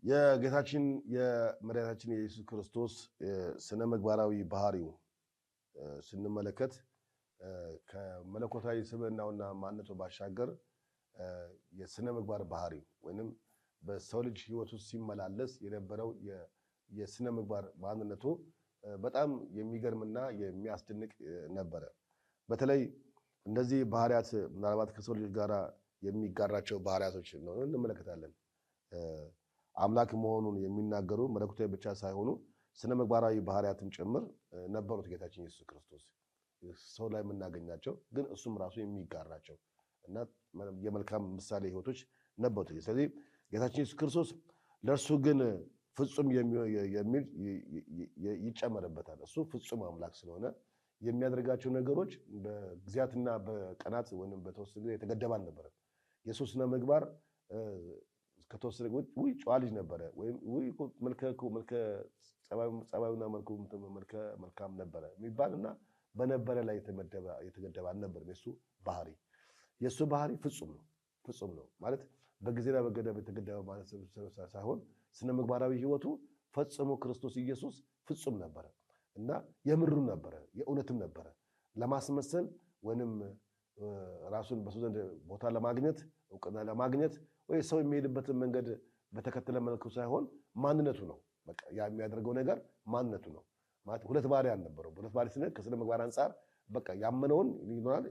የጌታችን የመድኃኒታችን የኢየሱስ ክርስቶስ ስነ ምግባራዊ ባህሪው ስንመለከት ከመለኮታዊ ስብዕናውና ማንነቱ ባሻገር የስነ ምግባር ባህሪው ወይንም በሰው ልጅ ሕይወት ውስጥ ሲመላለስ የነበረው የስነ ምግባር ማንነቱ በጣም የሚገርምና የሚያስደንቅ ነበረ። በተለይ እንደዚህ ባህሪያት ምናልባት ከሰው ልጅ ጋር የሚጋራቸው ባህሪያቶች ነው እንመለከታለን። አምላክ መሆኑን የሚናገሩ መለኮታዊ ብቻ ሳይሆኑ ስነ ምግባራዊ ባህሪያትም ጭምር ነበሩት ጌታችን ኢየሱስ ክርስቶስ ሰው ላይ የምናገኛቸው ግን እሱም ራሱ የሚጋራቸው እና የመልካም ምሳሌ ህይወቶች ነበሩት። ስለዚህ ጌታችን ኢየሱስ ክርስቶስ ለእርሱ ግን ፍጹም የሚል ይጨመርበታል። እሱ ፍጹም አምላክ ስለሆነ የሚያደርጋቸው ነገሮች በጊዜያትና በቀናት ወይም በተወሰነ ጊዜ የተገደበ አልነበረም። የእሱ ስነ ምግባር ከተወሰነ ውይ ጨዋ ልጅ ነበረ ወይም ውይ መልከ ጸባዩና መልከ መልካም ነበረ የሚባልና በነበረ ላይ የተገደበ አልነበረም። የእሱ ባህሪ ፍጹም ነው ማለት በጊዜና በገደብ የተገደበ ማለት ሳይሆን ስነ ምግባራዊ ህይወቱ ፈጽሞ ክርስቶስ ኢየሱስ ፍጹም ነበረ እና የምሩን ነበረ፣ የእውነትም ነበረ። ለማስመሰል ወይንም ራሱን በሰው ዘንድ ቦታ ለማግኘት እውቅና ለማግኘት ወይ ሰው የሚሄድበትን መንገድ በተከተለ መልኩ ሳይሆን ማንነቱ ነው። በቃ ያ የሚያደርገው ነገር ማንነቱ ነው ማለት ሁለት ባህሪ አልነበረው። ሁለት ባህሪ ስንል ከስነ ምግባር አንፃር በቃ ያመነውን ይኖራል፣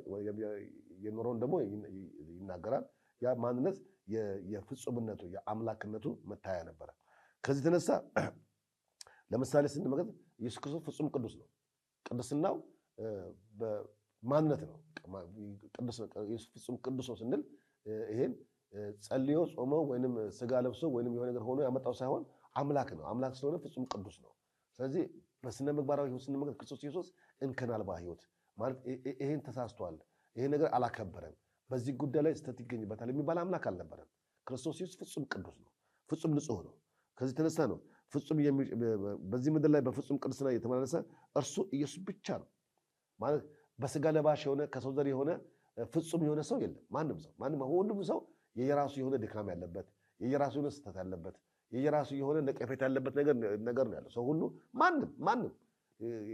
የኖረውን ደግሞ ይናገራል። ያ ማንነት የፍጹምነቱ የአምላክነቱ መታያ ነበረ። ከዚህ የተነሳ ለምሳሌ ስንመለከት ኢየሱስ ክርስቶስ ፍጹም ቅዱስ ነው። ቅድስናው ማንነት ነው። ኢየሱስ ፍጹም ቅዱስ ነው ስንል ይሄን ጸልዮ ጾሞ ወይንም ስጋ ለብሶ ወይንም የሆነ ነገር ሆኖ ያመጣው ሳይሆን አምላክ ነው። አምላክ ስለሆነ ፍጹም ቅዱስ ነው። ስለዚህ በስነ ምግባራዊ ህይወት ስንመለከት ክርስቶስ ኢየሱስ እንከን አልባ ህይወት ማለት ይሄን ተሳስቷል፣ ይሄ ነገር አላከበረም፣ በዚህ ጉዳይ ላይ ስህተት ይገኝበታል የሚባል አምላክ አልነበረም። ክርስቶስ ኢየሱስ ፍጹም ቅዱስ ነው፣ ፍጹም ንጹህ ነው። ከዚህ የተነሳ ነው ፍጹም በዚህ ምድር ላይ በፍጹም ቅድስና የተመላለሰ እርሱ ኢየሱስ ብቻ ነው ማለት በስጋ ለባሽ የሆነ ከሰው ዘር የሆነ ፍጹም የሆነ ሰው የለም። ሁሉም ሰው የየራሱ የሆነ ድካም ያለበት፣ የየራሱ የሆነ ስህተት ያለበት፣ የየራሱ የሆነ ነቀፌት ያለበት ነገር ነው ያለው ሰው ሁሉ። ማንም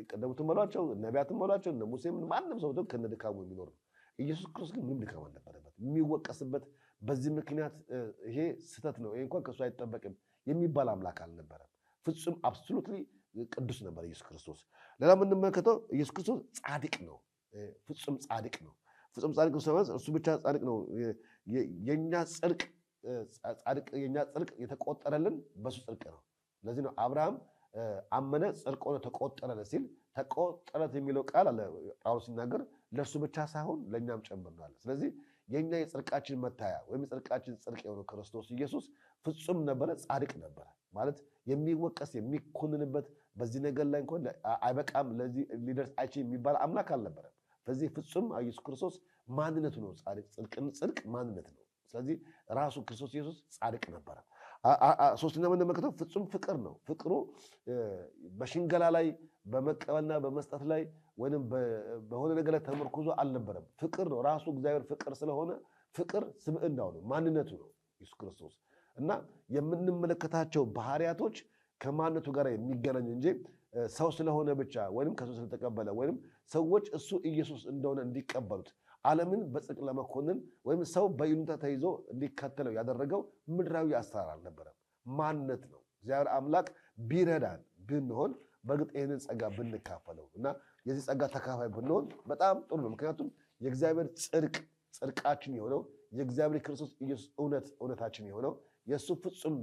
ቀደሙትም በሏቸው ነቢያትም በሏቸው እነ ሙሴም ማንም ሰው ከነ ድካሙ የሚኖር ነው። ኢየሱስ ክርስቶስ ግን ምንም ድካም አልነበረበት የሚወቀስበት። በዚህ ምክንያት ይሄ ስህተት ነው፣ ይሄ እንኳን ከእሱ አይጠበቅም የሚባል አምላክ አልነበረም። ፍጹም አብሶሉትሊ ቅዱስ ነበር ኢየሱስ ክርስቶስ። ሌላ የምንመለከተው ኢየሱስ ክርስቶስ ጻድቅ ነው፣ ፍጹም ጻድቅ ነው። ፍጹም ጻድቅ ነው። እርሱ ብቻ ጻድቅ ነው። የኛ ጽድቅ የተቆጠረልን በሱ ጽድቅ ነው። ለዚህ ነው አብርሃም አመነ ጽድቅ ሆኖ ተቆጠረለት ሲል ተቆጠረት የሚለው ቃል አለ ጳውሎስ ሲናገር ለእርሱ ብቻ ሳይሆን ለእኛም ጨምር ነው አለ። ስለዚህ የኛ የጽድቃችን መታያ ወይም የጽድቃችን ጽድቅ የሆነው ክርስቶስ ኢየሱስ ፍጹም ነበረ፣ ጻድቅ ነበረ ማለት የሚወቀስ የሚኮንንበት በዚህ ነገር ላይ እንኳን አይበቃም ለዚህ ሊደርስ አይችልም የሚባል አምላክ አልነበረም። ስለዚህ ፍጹም ኢየሱስ ክርስቶስ ማንነቱ ነው። ጽድቅ ማንነት ነው። ስለዚህ ራሱ ክርስቶስ ኢየሱስ ጻድቅ ነበረ። ሶስተኛ የምንመለከተው ፍጹም ፍቅር ነው። ፍቅሩ በሽንገላ ላይ በመቀበልና በመስጠት ላይ ወይም በሆነ ነገር ላይ ተመርኩዞ አልነበረም። ፍቅር ነው። ራሱ እግዚአብሔር ፍቅር ስለሆነ ፍቅር ስብዕናው ነው፣ ማንነቱ ነው ኢየሱስ ክርስቶስ እና የምንመለከታቸው ባህሪያቶች ከማንነቱ ጋር የሚገናኝ እንጂ ሰው ስለሆነ ብቻ ወይም ከሰው ስለተቀበለ ወይም ሰዎች እሱ ኢየሱስ እንደሆነ እንዲቀበሉት ዓለምን በጽድቅ ለመኮንን ወይም ሰው በይሉኝታ ተይዞ እንዲከተለው ያደረገው ምድራዊ አሰራር አልነበረም፣ ማንነት ነው። እግዚአብሔር አምላክ ቢረዳን ብንሆን በእርግጥ ይህንን ጸጋ ብንካፈለው እና የዚህ ጸጋ ተካፋይ ብንሆን በጣም ጥሩ ነው። ምክንያቱም የእግዚአብሔር ጽድቃችን የሆነው የእግዚአብሔር ክርስቶስ ኢየሱስ እውነታችን የሆነው የእሱ ፍጹም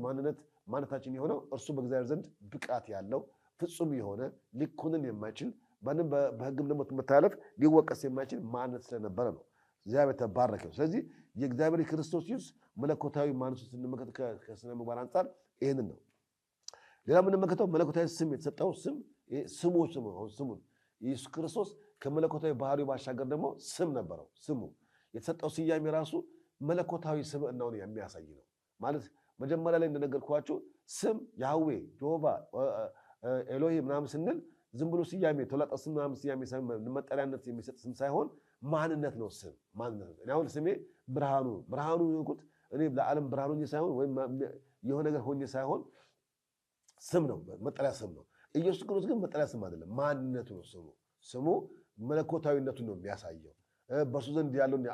ማንነታችን የሆነው እርሱ በእግዚአብሔር ዘንድ ብቃት ያለው ፍጹም የሆነ ሊኮንን የማይችል ማንም በሕግም ደግሞ መተላለፍ ሊወቀስ የማይችል ማንነት ስለነበረ ነው። እግዚአብሔር ተባረከ። ስለዚህ የእግዚአብሔር ክርስቶስ ኢየሱስ መለኮታዊ ማንነቱ ስንመለከት ከስነ ምግባር አንጻር ይህንን ነው። ሌላ የምንመለከተው መለኮታዊ ስም የተሰጠው ስሙን ኢየሱስ ክርስቶስ ከመለኮታዊ ባህሪው ባሻገር ደግሞ ስም ነበረው። ስሙ የተሰጠው ስያሜ ራሱ መለኮታዊ ስብዕናውን የሚያሳይ ነው። ማለት መጀመሪያ ላይ እንደነገርኳችሁ ስም ያህዌ ጆባ ኤሎሄ ምናምን ስንል ዝም ብሎ ስያሜ ተላጣ ስም ምናምን ስያሜ መጠሪያነት የሚሰጥ ስም ሳይሆን ማንነት ነው። ስም ማንነት ነው። አሁን ስሜ ብርሃኑ ይልኩት እኔ ለዓለም ብርሃን ሆኜ ሳይሆን ወይም የሆነ ነገር ሆኜ ሳይሆን ስም ነው፣ መጠሪያ ስም ነው። ኢየሱስ ክርስቶስ ግን መጠሪያ ስም አይደለም፣ ማንነቱ ነው ስሙ። ስሙ መለኮታዊነቱን ነው የሚያሳየው። በእርሱ ዘንድ ያለውን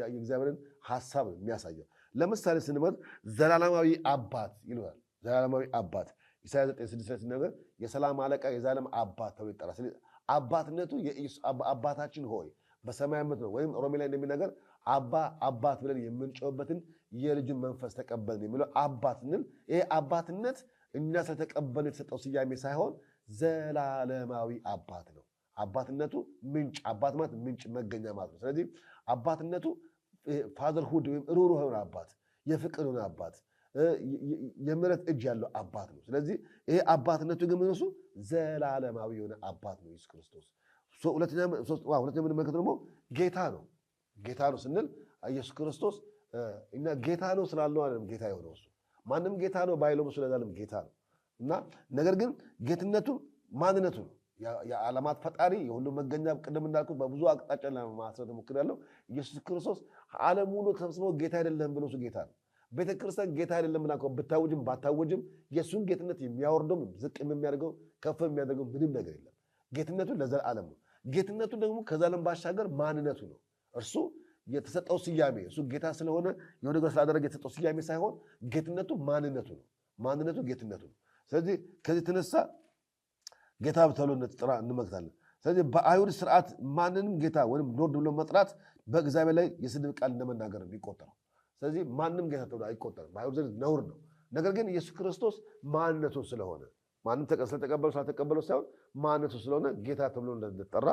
የእግዚአብሔርን ሐሳብ ነው የሚያሳየው። ለምሳሌ ስንመጥ ዘላለማዊ አባት ይሉናል። ዘላለማዊ አባት ኢሳይያስ 9:6 ላይ ሲናገር የሰላም አለቃ የዘላለም አባት ተብሎ ይጠራል። ስለዚህ አባትነቱ አባታችን ሆይ በሰማይ ነው። ወይም ሮሜ ላይ እንደሚናገር አባት ብለን የምንጮህበትን የልጁን መንፈስ ተቀበልን የሚለው አባት ስንል ይሄ አባትነት እኛ ስለተቀበልን የተሰጠው ስያሜ ሳይሆን ዘላለማዊ አባት ነው። አባትነቱ ምንጭ፣ አባት ማለት ምንጭ መገኛ ማለት ነው። ስለዚህ አባትነቱ ፋዘርሁድ ወይም ሩህሩህ የሆነ አባት፣ የፍቅር የሆነ አባት፣ የምሕረት እጅ ያለው አባት ነው። ስለዚህ ይሄ አባትነቱ ግን እሱ ዘላለማዊ የሆነ አባት ነው ኢየሱስ ክርስቶስ። ሁለተኛ የምንመለከተው ደግሞ ጌታ ነው። ጌታ ነው ስንል ኢየሱስ ክርስቶስ እና ጌታ ነው ስላለው አይደለም ጌታ የሆነው እሱ። ማንም ጌታ ነው ባይለው እሱ ለዛለም ጌታ ነው እና ነገር ግን ጌትነቱ ማንነቱ ነው። የዓለማት ፈጣሪ የሁሉ መገኛ፣ ቅድም እንዳልኩት በብዙ አቅጣጫ ለማስረዳት ሞክሬያለሁ። ኢየሱስ ክርስቶስ ዓለም ሁሉ ተሰብስበው ጌታ አይደለም ብሎ እሱ ጌታ ነው። ቤተክርስቲያን ጌታ አይደለም ብላ ብታወጅም ባታወጅም የእሱን ጌትነት የሚያወርደው ዝቅ የሚያደርገው ከፍ የሚያደርገው ምንም ነገር የለም። ጌትነቱ ለዘላለም ነው። ጌትነቱ ደግሞ ከዘላለም ባሻገር ማንነቱ ነው። እርሱ የተሰጠው ስያሜ እሱ ጌታ ስለሆነ የሆነ ነገር ስላደረገ የተሰጠው ስያሜ ሳይሆን ጌትነቱ ማንነቱ ነው። ማንነቱ ጌትነቱ ነው። ስለዚህ ከዚህ የተነሳ ጌታ ተብሎ እንደተጠራ እንመክታለን። ስለዚህ በአይሁድ ስርዓት ማንንም ጌታ ወይም ሎርድ ብሎ መጥራት በእግዚአብሔር ላይ የስድብ ቃል እንደመናገር የሚቆጠረው። ስለዚህ ማንም ጌታ ተብሎ አይቆጠርም፣ በአይሁድ ዘንድ ነውር ነው። ነገር ግን ኢየሱስ ክርስቶስ ማንነቱ ስለሆነ ማንም ስለተቀበለው ስላልተቀበለው ሳይሆን ማንነቱ ስለሆነ ጌታ ተብሎ እንደተጠራ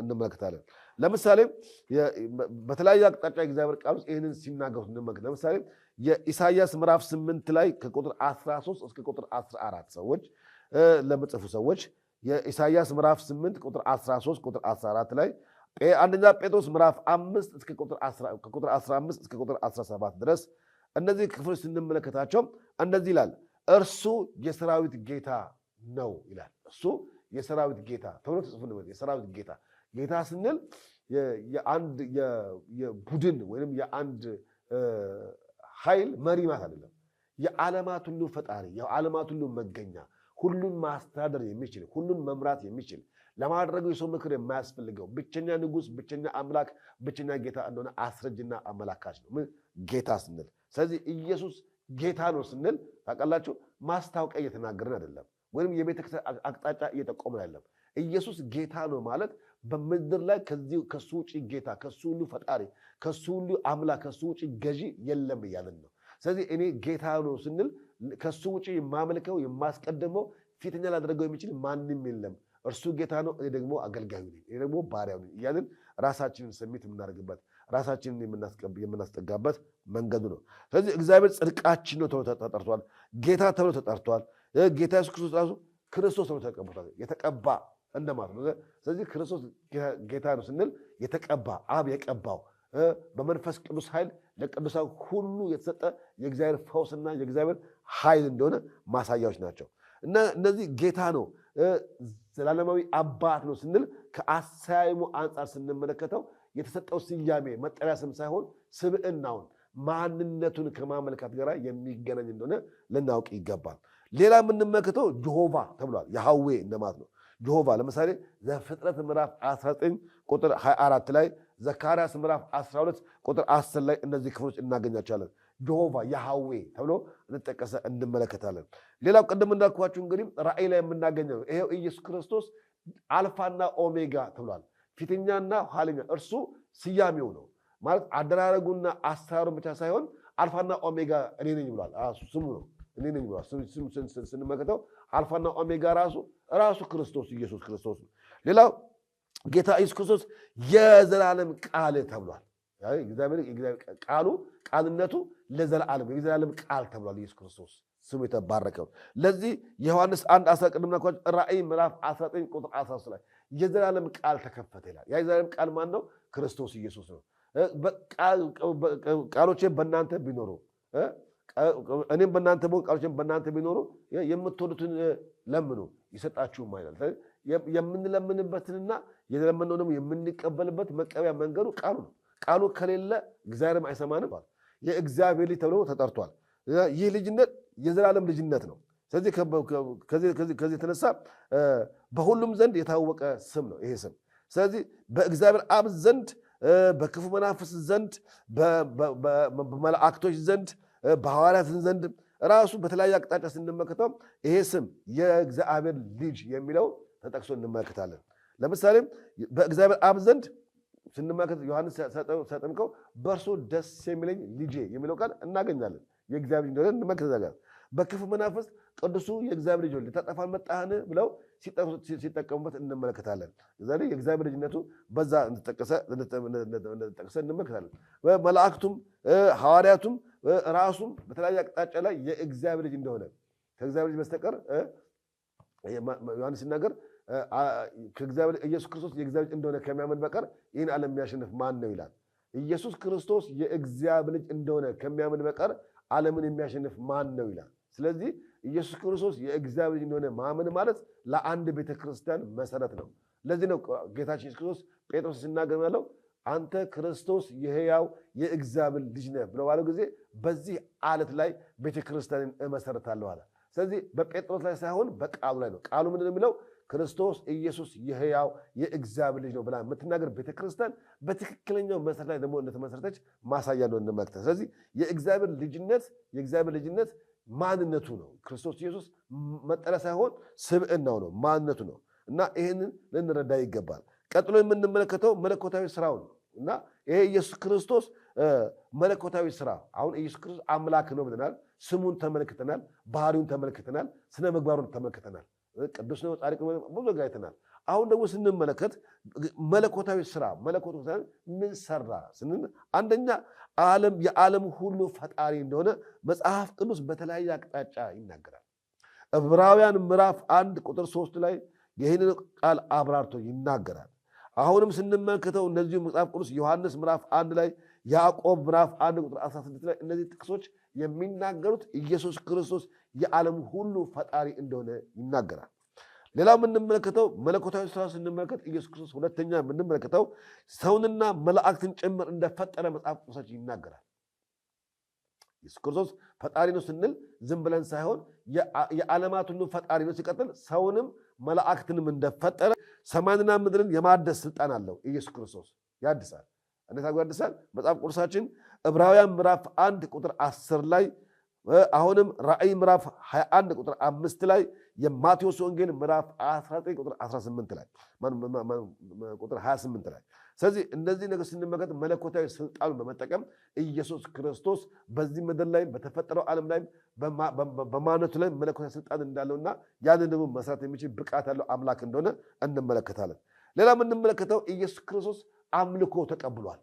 እንመለከታለን። ለምሳሌ በተለያዩ አቅጣጫ የእግዚአብሔር ቃል ውስጥ ይህንን ሲናገሩት እንመለከት። ለምሳሌ የኢሳይያስ ምዕራፍ 8 ላይ ከቁጥር 13 እስከ ቁጥር 14 ሰዎች ለምጽፉ ሰዎች የኢሳይያስ ምዕራፍ 8 ቁጥር 13 ቁጥር 14 ላይ አንደኛ ጴጥሮስ ምዕራፍ 5 ከቁጥር 15 እስከ ቁጥር 17 ድረስ እነዚህ ክፍሎች ስንመለከታቸው እንደዚህ ይላል። እርሱ የሰራዊት ጌታ ነው ይላል። እሱ የሰራዊት ጌታ ተብሎ ተጽፎ ነው። የሰራዊት ጌታ ጌታ ስንል የአንድ የቡድን ወይም የአንድ ኃይል መሪ ማለት አይደለም። የዓለማት ሁሉ ፈጣሪ፣ የዓለማት ሁሉ መገኛ፣ ሁሉን ማስተዳደር የሚችል፣ ሁሉን መምራት የሚችል፣ ለማድረጉ የሰው ምክር የማያስፈልገው ብቸኛ ንጉሥ፣ ብቸኛ አምላክ፣ ብቸኛ ጌታ እንደሆነ አስረጅና አመላካች ነው ምን ጌታ ስንል። ስለዚህ ኢየሱስ ጌታ ነው ስንል ታውቃላችሁ፣ ማስታወቂያ እየተናገርን አይደለም፣ ወይም የቤተክርስቲያን አቅጣጫ እየጠቆምን አይደለም። ኢየሱስ ጌታ ነው ማለት በምድር ላይ ከሱ ውጭ ጌታ፣ ከሱ ሁሉ ፈጣሪ፣ ከሱ ሁሉ አምላክ፣ ከሱ ውጭ ገዢ የለም እያለን ነው። ስለዚህ እኔ ጌታ ነው ስንል ከሱ ውጭ የማመልከው የማስቀደመው ፊተኛ ላደረገው የሚችል ማንም የለም። እርሱ ጌታ ነው፣ እኔ ደግሞ አገልጋዩ ነኝ፣ እኔ ደግሞ ባሪያው ነኝ እያልን ራሳችንን ስሜት የምናደርግበት ራሳችንን የምናስጠጋበት መንገዱ ነው። ስለዚህ እግዚአብሔር ጽድቃችን ነው ተብሎ ተጠርቷል። ጌታ ተብሎ ተጠርቷል። ጌታ ኢየሱስ ክርስቶስ ራሱ ክርስቶስ ተብሎ ተቀብቷል። የተቀባ እንደማለት ነው። ስለዚህ ክርስቶስ ጌታ ነው ስንል የተቀባ አብ የቀባው በመንፈስ ቅዱስ ኃይል ለቅዱሳን ሁሉ የተሰጠ የእግዚአብሔር ፈውስና የእግዚአብሔር ኃይል እንደሆነ ማሳያዎች ናቸው። እና እነዚህ ጌታ ነው ዘላለማዊ አባት ነው ስንል ከአሰያይሙ አንጻር ስንመለከተው የተሰጠው ስያሜ መጠሪያ ስም ሳይሆን ስብዕናውን ማንነቱን ከማመልካት ጋር የሚገናኝ እንደሆነ ልናውቅ ይገባል። ሌላ የምንመለከተው ጀሆቫ ተብሏል። የሐዌ እንደማለት ነው። ጀሆቫ ለምሳሌ ዘፍጥረት ምዕራፍ 19 ቁጥር 24 ላይ፣ ዘካርያስ ምዕራፍ 12 ቁጥር 10 ላይ እነዚህ ክፍሎች እናገኛቸዋለን። ጀሆቫ የሐዌ ተብሎ እንጠቀሰ እንመለከታለን። ሌላው ቅድም እንዳልኳችሁ እንግዲህ ራእይ ላይ የምናገኘው ይሄው ኢየሱስ ክርስቶስ አልፋና ኦሜጋ ተብሏል። ፊተኛና ኋለኛ እርሱ ስያሜው ነው ማለት አደራረጉና አሰራሩ ብቻ ሳይሆን አልፋና ኦሜጋ እኔ ነኝ ብሏል። ስሙ ነው እኔ ነኝ ብሏል። ስንመለከተው አልፋና ኦሜጋ ራሱ ክርስቶስ ኢየሱስ ክርስቶስ ነው። ሌላው ጌታ ኢየሱስ ክርስቶስ የዘላለም ቃል ተብሏል። ቃልነቱ ለዘላለም የዘላለም ቃል ተብሏል። ኢየሱስ ክርስቶስ ስሙ የተባረከው። ለዚህ የዮሐንስ 1:10 ቅድምና ራእይ ምዕራፍ 19 ቁጥር 13 ላይ የዘላለም ቃል ተከፈተ ይላል። ያ የዘላለም ቃል ማን ነው? ክርስቶስ ኢየሱስ ነው። ቃሎቼ በእናንተ ቢኖሩ እኔም በእናንተ ብሆን ቃሎቼም በእናንተ ቢኖሩ የምትወዱትን ለምኑ ይሰጣችሁም አይላል። የምንለምንበትንና የለመነው ደግሞ የምንቀበልበት መቀበያ መንገዱ ቃሉ ነው። ቃሉ ከሌለ እግዚአብሔርም አይሰማንም። የእግዚአብሔር ልጅ ተብሎ ተጠርቷል። ይህ ልጅነት የዘላለም ልጅነት ነው። ስለዚህ ከዚህ የተነሳ በሁሉም ዘንድ የታወቀ ስም ነው ይሄ ስም። ስለዚህ በእግዚአብሔር አብ ዘንድ፣ በክፉ መናፍስ ዘንድ፣ በመላእክቶች ዘንድ፣ በሐዋርያት ዘንድ ራሱ በተለያየ አቅጣጫ ስንመለከተው ይሄ ስም የእግዚአብሔር ልጅ የሚለው ተጠቅሶ እንመለከታለን። ለምሳሌ በእግዚአብሔር አብ ዘንድ ስንመለከት ዮሐንስ ሲያጠምቀው በእርሱ ደስ የሚለኝ ልጄ የሚለው ቃል እናገኛለን። የእግዚአብሔር ልጅ እንደሆነ እንመለከታለን። በክፉ መናፍስት ቅዱሱ የእግዚአብሔር ልጅ ልታጠፋን መጣህን ብለው ሲጠቀሙበት እንመለከታለን። ዛሬ የእግዚአብሔር ልጅነቱ በዛ እንደተጠቀሰ እንመለከታለን። መላእክቱም ሐዋርያቱም ራሱም በተለያየ አቅጣጫ ላይ የእግዚአብሔር ልጅ እንደሆነ ከእግዚአብሔር ልጅ በስተቀር ዮሐንስ ሲናገር ከእግዚአብሔር ኢየሱስ ክርስቶስ የእግዚአብሔር ልጅ እንደሆነ ከሚያምን በቀር ይህን ዓለም የሚያሸንፍ ማን ነው ይላል። ኢየሱስ ክርስቶስ የእግዚአብሔር ልጅ እንደሆነ ከሚያምን በቀር ዓለምን የሚያሸንፍ ማን ነው ይላል። ስለዚህ ኢየሱስ ክርስቶስ የእግዚአብሔር ልጅ እንደሆነ ማመን ማለት ለአንድ ቤተክርስቲያን መሰረት ነው። ለዚህ ነው ጌታችን ኢየሱስ ክርስቶስ ጴጥሮስ ሲናገር ያለው አንተ ክርስቶስ የሕያው የእግዚአብሔር ልጅ ነህ ብለው ባለው ጊዜ በዚህ ዓለት ላይ ቤተክርስቲያንን እመሰርታለሁ አለ። ስለዚህ በጴጥሮስ ላይ ሳይሆን በቃሉ ላይ ነው። ቃሉ ምንድን ነው የሚለው? ክርስቶስ ኢየሱስ የሕያው የእግዚአብሔር ልጅ ነው ብላ የምትናገር ቤተክርስቲያን በትክክለኛው መሰረት ላይ ደግሞ እንደተመሰረተች ማሳያ ነው እንመለከታለን። ስለዚህ የእግዚአብሔር ልጅነት ማንነቱ ነው። ክርስቶስ ኢየሱስ መጠሪያ ሳይሆን ስብዕናው ነው፣ ማንነቱ ነው እና ይህንን ልንረዳ ይገባል። ቀጥሎ የምንመለከተው መለኮታዊ ስራው ነው እና ይሄ ኢየሱስ ክርስቶስ መለኮታዊ ስራ አሁን ኢየሱስ ክርስቶስ አምላክ ነው ብለናል። ስሙን ተመልክተናል፣ ባህሪውን ተመልክተናል፣ ስነ ምግባሩን ተመልክተናል። ቅዱስ ነው፣ ጻድቅ ነው፣ ብዙ ነገር አይተናል። አሁን ደግሞ ስንመለከት መለኮታዊ ስራ ምን ሰራ ስንል አንደኛ የዓለም ሁሉ ፈጣሪ እንደሆነ መጽሐፍ ቅዱስ በተለያየ አቅጣጫ ይናገራል። ዕብራውያን ምዕራፍ 1 ቁጥር 3 ላይ ይህንን ቃል አብራርቶ ይናገራል። አሁንም ስንመለከተው እነዚሁ መጽሐፍ ቅዱስ ዮሐንስ ምዕራፍ 1 ላይ፣ ያዕቆብ ምዕራፍ 1 ቁጥር 16 ላይ እነዚህ ጥቅሶች የሚናገሩት ኢየሱስ ክርስቶስ የዓለም ሁሉ ፈጣሪ እንደሆነ ይናገራል። ሌላው የምንመለከተው መለኮታዊ ስራ ስንመለከት ኢየሱስ ክርስቶስ ሁለተኛ የምንመለከተው ሰውንና መላእክትን ጭምር እንደፈጠረ መጽሐፍ ቅዱሳችን ይናገራል። ኢየሱስ ክርስቶስ ፈጣሪ ነው ስንል ዝም ብለን ሳይሆን የዓለማት ሁሉ ፈጣሪ ነው። ሲቀጥል ሰውንም መላእክትንም እንደፈጠረ ሰማይንና ምድርን የማደስ ስልጣን አለው። ኢየሱስ ክርስቶስ ያድሳል። እንዴት አድርጎ ያድሳል? መጽሐፍ ቅዱሳችን ዕብራውያን ምዕራፍ 1 ቁጥር 10 ላይ፣ አሁንም ራእይ ምዕራፍ 21 ቁጥር 5 ላይ፣ የማቴዎስ ወንጌል ምዕራፍ 19 ቁጥር 18 ላይ ቁጥር 28 ላይ። ስለዚህ እነዚህ ነገር ስንመለከት መለኮታዊ ስልጣኑን በመጠቀም ኢየሱስ ክርስቶስ በዚህ ምድር ላይ በተፈጠረው ዓለም ላይ በማንነቱ ላይ መለኮታዊ ስልጣን እንዳለውና ያንን ደግሞ መስራት የሚችል ብቃት ያለው አምላክ እንደሆነ እንመለከታለን። ሌላ የምንመለከተው ኢየሱስ ክርስቶስ አምልኮ ተቀብሏል።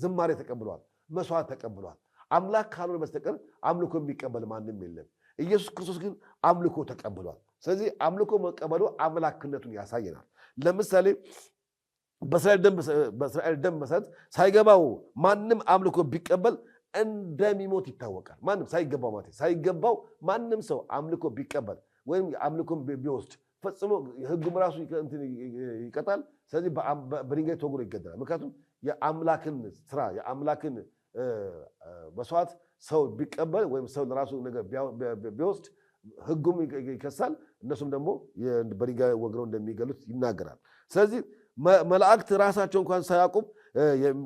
ዝማሬ ተቀብሏል። መስዋዕት ተቀብሏል። አምላክ ካልሆነ በስተቀር አምልኮ የሚቀበል ማንም የለም። ኢየሱስ ክርስቶስ ግን አምልኮ ተቀብሏል። ስለዚህ አምልኮ መቀበሉ አምላክነቱን ያሳየናል። ለምሳሌ በእስራኤል ደም መሰረት ሳይገባው ማንም አምልኮ ቢቀበል እንደሚሞት ይታወቃል። ማንም ሳይገባው ማንም ሰው አምልኮ ቢቀበል ወይም አምልኮ ቢወስድ ፈጽሞ ሕጉም ራሱ ይቀጣል። ስለዚህ በድንጋይ ተወግሮ ይገደላል። ምክንያቱም የአምላክን ስራ የአምላክን መስዋዕት ሰው ቢቀበል ወይም ሰው ለራሱ ነገር ቢወስድ ሕጉም ይከሳል። እነሱም ደግሞ በድንጋይ ወግረው እንደሚገሉት ይናገራል። ስለዚህ መላእክት ራሳቸው እንኳን ሳያውቁም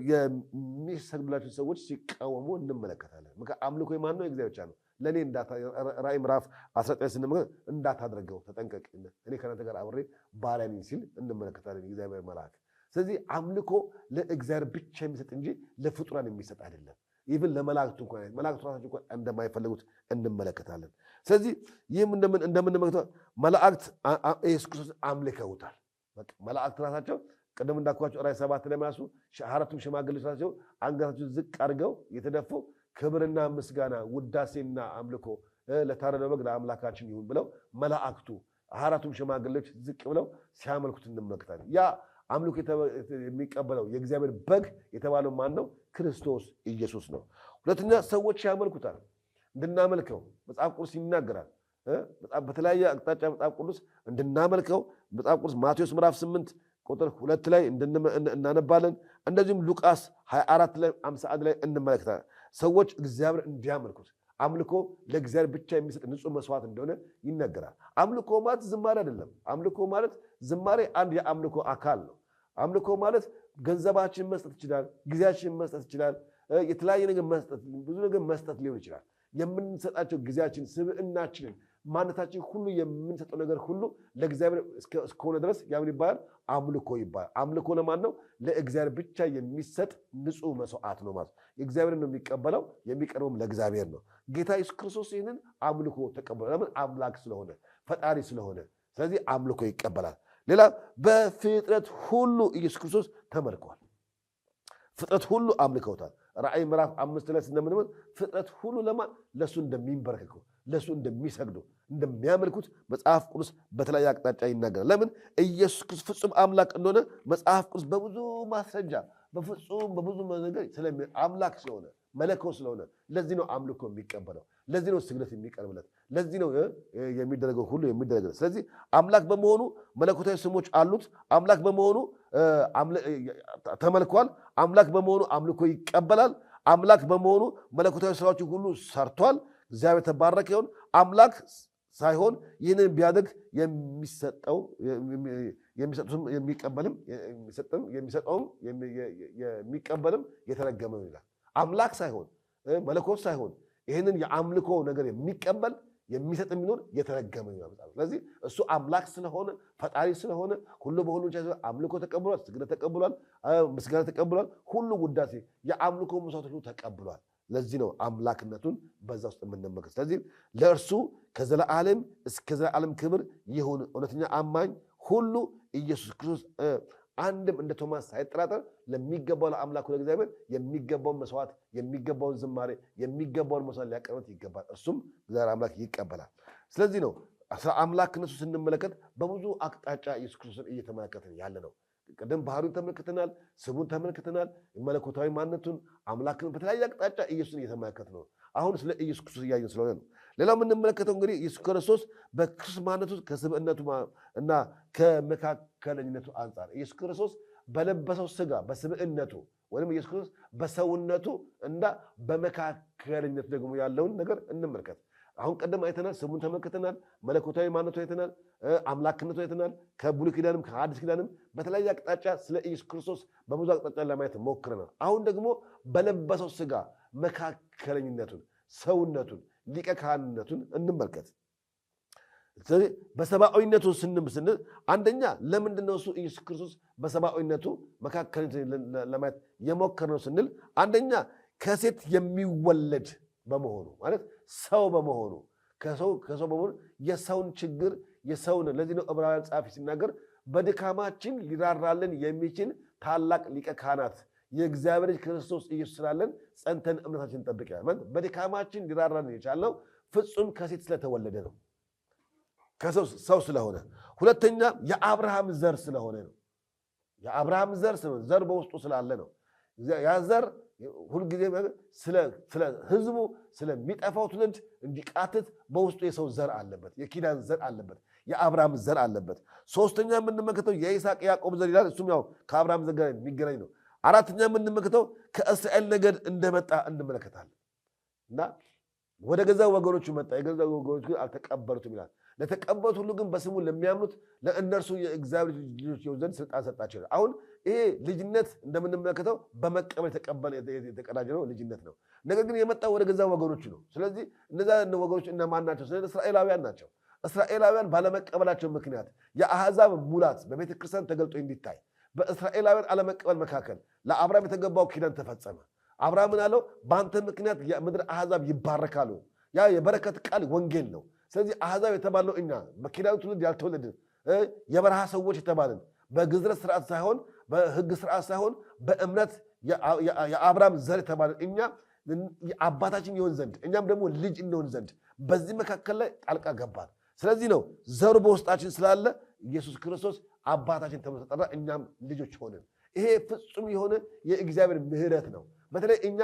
የሚሰግዱላቸው ሰዎች ሲቃወሙ እንመለከታለን። አምልኮ የማን ነው? የእግዚአብሔር ብቻ ነው። ለእኔ ራእይ ምዕራፍ 19 ስንመለከት እንዳታደርገው ተጠንቀቅ፣ እኔ ከእናንተ ጋር አብሬ ባሪያ ነኝ ሲል እንመለከታለን የእግዚአብሔር መልአክ። ስለዚህ አምልኮ ለእግዚአብሔር ብቻ የሚሰጥ እንጂ ለፍጡራን የሚሰጥ አይደለም። ኢቭን ለመላእክቱ መላእክቱ ራሳቸው እንኳን እንደማይፈልጉት እንመለከታለን። ስለዚህ ይህም እንደምንመለከተው መላእክት ኢየሱስ ክርስቶስ አምልከውታል። መላእክት ራሳቸው ቅድም እንዳልኳቸው ራእይ 7 ላይ ራሱ አራቱም ሽማግሌዎች ራሳቸው አንገታቸው ዝቅ አድርገው የተደፉ ክብርና ምስጋና ውዳሴና አምልኮ ለታረደው በግ ለአምላካችን ይሁን ብለው መላእክቱ አራቱም ሽማግሌዎች ዝቅ ብለው ሲያመልኩት እንመለከታለን። ያ አምልኮ የሚቀበለው የእግዚአብሔር በግ የተባለው ማን ነው? ክርስቶስ ኢየሱስ ነው። ሁለተኛ ሰዎች ያመልኩታል። እንድናመልከው መጽሐፍ ቅዱስ ይናገራል። በተለያየ አቅጣጫ መጽሐፍ ቅዱስ እንድናመልከው መጽሐፍ ቅዱስ ማቴዎስ ምዕራፍ 8 ቁጥር 2 ላይ እናነባለን። እንደዚሁም ሉቃስ 24 ላይ 51 ላይ እንመለከታለን። ሰዎች እግዚአብሔር እንዲያመልኩት አምልኮ ለእግዚአብሔር ብቻ የሚሰጥ ንጹህ መስዋዕት እንደሆነ ይነገራል። አምልኮ ማለት ዝማሬ አይደለም። አምልኮ ማለት ዝማሬ አንድ የአምልኮ አካል ነው። አምልኮ ማለት ገንዘባችን መስጠት ይችላል፣ ጊዜያችን መስጠት ይችላል፣ የተለያየ ነገር መስጠት፣ ብዙ ነገር መስጠት ሊሆን ይችላል። የምንሰጣቸው ጊዜያችን፣ ስብዕናችንን፣ ማንነታችን ሁሉ የምንሰጠው ነገር ሁሉ ለእግዚአብሔር እስከሆነ ድረስ ያምን ይባላል አምልኮ ይባላል። አምልኮ ለማን ነው? ለእግዚአብሔር ብቻ የሚሰጥ ንጹህ መስዋዕት ነው ማለት እግዚአብሔር ነው የሚቀበለው፣ የሚቀርበውም ለእግዚአብሔር ነው። ጌታ ኢየሱስ ክርስቶስ ይህንን አምልኮ ተቀበለ። ለምን? አምላክ ስለሆነ፣ ፈጣሪ ስለሆነ። ስለዚህ አምልኮ ይቀበላል። ሌላ በፍጥረት ሁሉ ኢየሱስ ክርስቶስ ተመልኳል። ፍጥረት ሁሉ አምልከውታል። ራእይ ምዕራፍ 5 ላይ ስንመለከት ፍጥረት ሁሉ ለማን? ለሱ እንደሚንበረከኩ፣ ለሱ እንደሚሰግዱ፣ እንደሚያመልኩት መጽሐፍ ቅዱስ በተለያየ አቅጣጫ ይናገራል። ለምን? ኢየሱስ ክርስቶስ ፍጹም አምላክ እንደሆነ መጽሐፍ ቅዱስ በብዙ ማስረጃ በብዙ ነገር አምላክ ስለሆነ መለኮት ስለሆነ ለዚህ ነው አምልኮ የሚቀበለው። ለዚህ ነው ስግደት የሚቀርብለት። ለዚህ ነው የሚደረገው ሁሉ የሚደረግለት። ስለዚህ አምላክ በመሆኑ መለኮታዊ ስሞች አሉት። አምላክ በመሆኑ ተመልኳል። አምላክ በመሆኑ አምልኮ ይቀበላል። አምላክ በመሆኑ መለኮታዊ ስራዎችን ሁሉ ሰርቷል። እግዚአብሔር ተባረከ ይሁን። አምላክ ሳይሆን ይህንን ቢያደርግ የሚቀበልም የተረገመ ይላል። አምላክ ሳይሆን መለኮት ሳይሆን ይህንን የአምልኮ ነገር የሚቀበል የሚሰጥ የሚኖር የተረገመ ይላል። ስለዚህ እሱ አምላክ ስለሆነ ፈጣሪ ስለሆነ ሁሉ በሁሉ አምልኮ ተቀብሏል፣ ስግደት ተቀብሏል፣ ምስጋና ተቀብሏል፣ ሁሉ ውዳሴ የአምልኮ መስዋዕት ሁሉ ተቀብሏል። ለዚህ ነው አምላክነቱን በዛ ውስጥ የምንመለከት። ስለዚህ ለእርሱ ከዘላለም እስከ ዘላለም ክብር ይሁን። እውነተኛ አማኝ ሁሉ ኢየሱስ ክርስቶስ አንድም እንደ ቶማስ ሳይጠራጠር ለሚገባው ለአምላኩ ለእግዚአብሔር የሚገባውን መስዋዕት፣ የሚገባውን ዝማሬ፣ የሚገባውን መስዋዕት ሊያቀርበት ይገባል። እርሱም እግዚአብሔር አምላክ ይቀበላል። ስለዚህ ነው ስለ አምላክነቱ ስንመለከት በብዙ አቅጣጫ ኢየሱስ ክርስቶስን እየተመለከትን ያለ ነው። ቅድም ባህሪውን ተመልክተናል፣ ስሙን ተመልክተናል፣ መለኮታዊ ማንነቱን፣ አምላክን በተለያየ አቅጣጫ ኢየሱስን እየተመለከት ነው። አሁን ስለ ኢየሱስ ክርስቶስ እያየን ስለሆነ ነው። ሌላው የምንመለከተው እንግዲህ ኢየሱስ ክርስቶስ በክርስቶስ ማንነቱ ከስብዕነቱ እና ከመካከለኝነቱ አንጻር ኢየሱስ ክርስቶስ በለበሰው ስጋ በስብዕነቱ ወይም ኢየሱስ ክርስቶስ በሰውነቱ እና በመካከለኝነቱ ደግሞ ያለውን ነገር እንመልከት። አሁን ቀደም አይተናል፣ ስሙን ተመልክተናል፣ መለኮታዊ ማንነቱ አይተናል፣ አምላክነቱ አይተናል። ከብሉይ ኪዳንም ከአዲስ ኪዳንም በተለያየ አቅጣጫ ስለ ኢየሱስ ክርስቶስ በብዙ አቅጣጫ ለማየት ሞክረናል። አሁን ደግሞ በለበሰው ስጋ መካከለኝነቱን፣ ሰውነቱን፣ ሊቀ ካህንነቱን እንመልከት። ስለዚህ በሰብአዊነቱ ስንል አንደኛ ለምንድን ነው እሱ ኢየሱስ ክርስቶስ በሰብአዊነቱ መካከለኝነቱን ለማየት የሞከርነው ስንል አንደኛ ከሴት የሚወለድ በመሆኑ ማለት ሰው በመሆኑ ከሰው በመሆኑ የሰውን ችግር የሰውን ለዚህ ነው ዕብራውያን ጸሐፊ ሲናገር በድካማችን ሊራራልን የሚችል ታላቅ ሊቀ ካህናት የእግዚአብሔር ልጅ ክርስቶስ ኢየሱስ ስላለን ጸንተን እምነታችን እንጠብቅ ይላል። ማለት በድካማችን ሊራራልን የቻልነው ፍጹም ከሴት ስለተወለደ ነው፣ ከሰው ስለሆነ። ሁለተኛ የአብርሃም ዘር ስለሆነ ነው። የአብርሃም ዘር ስለሆነ ዘር በውስጡ ስላለ ነው። ያ ዘር ሁልጊዜ ስለ ህዝቡ ስለሚጠፋው ትውልድ እንዲቃትት በውስጡ የሰው ዘር አለበት፣ የኪዳን ዘር አለበት፣ የአብርሃም ዘር አለበት። ሶስተኛ የምንመለከተው የይስሐቅ ያዕቆብ ዘር ይላል። እሱም ያው ከአብርሃም ዘር ጋር የሚገናኝ ነው። አራተኛ የምንመለከተው ከእስራኤል ነገድ እንደመጣ እንመለከታለን እና ወደ ገዛ ወገኖቹ መጣ፣ የገዛ ወገኖቹ ግን አልተቀበሉትም ይላል። ለተቀበሉት ሁሉ ግን በስሙ ለሚያምኑት ለእነርሱ የእግዚአብሔር ልጆች ይሆኑ ዘንድ ስልጣን ሰጣቸው ይላል። አሁን ይሄ ልጅነት እንደምንመለከተው በመቀበል የተቀዳጀ ነው፣ ልጅነት ነው። ነገር ግን የመጣው ወደ ገዛ ወገኖቹ ነው። ስለዚህ እነዛ ወገኖች እነማን ናቸው? ስለዚህ እስራኤላውያን ናቸው። እስራኤላውያን ባለመቀበላቸው ምክንያት የአሕዛብ ሙላት በቤተ ክርስቲያን ተገልጦ እንዲታይ በእስራኤላውያን አለመቀበል መካከል ለአብርሃም የተገባው ኪዳን ተፈጸመ። አብርሃምን አለው በአንተ ምክንያት የምድር አሕዛብ ይባረካሉ። ያ የበረከት ቃል ወንጌል ነው። ስለዚህ አሕዛብ የተባለው እኛ በኪዳኑ ትውልድ ያልተወለድን የበረሃ ሰዎች የተባልን በግዝረት ስርዓት ሳይሆን በሕግ ስርዓት ሳይሆን በእምነት የአብርሃም ዘር የተባልን እኛ አባታችን ይሆን ዘንድ እኛም ደግሞ ልጅ እንሆን ዘንድ በዚህ መካከል ላይ ጣልቃ ገባን። ስለዚህ ነው ዘሩ በውስጣችን ስላለ ኢየሱስ ክርስቶስ አባታችን ተብሎ ተጠራ፣ እኛም ልጆች ሆንን። ይሄ ፍጹም የሆነ የእግዚአብሔር ምሕረት ነው። በተለይ እኛ